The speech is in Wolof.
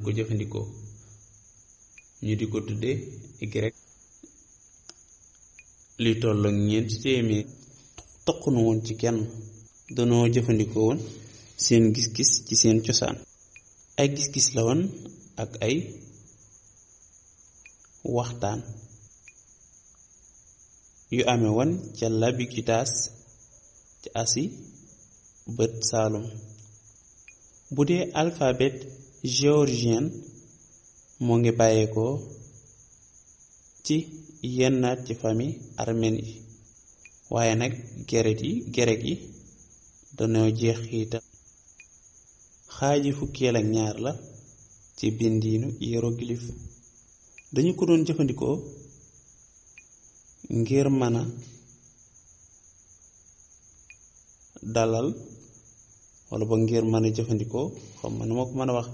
ko jëfandikoo ñu di ko tudde Y. li tollook 400 toqunu woon ci kenn, danoo jëfandikoo woon seen gis-gis ci seen cosaan. ay gis-gis la woon ak ay waxtaan yu amee woon ca Labykitaas ci Asi bët Saalum. bu dee alphabet géorgien moo ngi bàyyeekoo ci yennaat ci famille arméen yi, waaye nag grec yi dañoo jeexital. xaaji fukkeel ak ñaar la ci bindiinu hiéroglyphe. dañu ko doon jëfandikoo ngir mën a dalal wala ba ngir mën a jëfandikoo xam ma nu ma ko mën a wax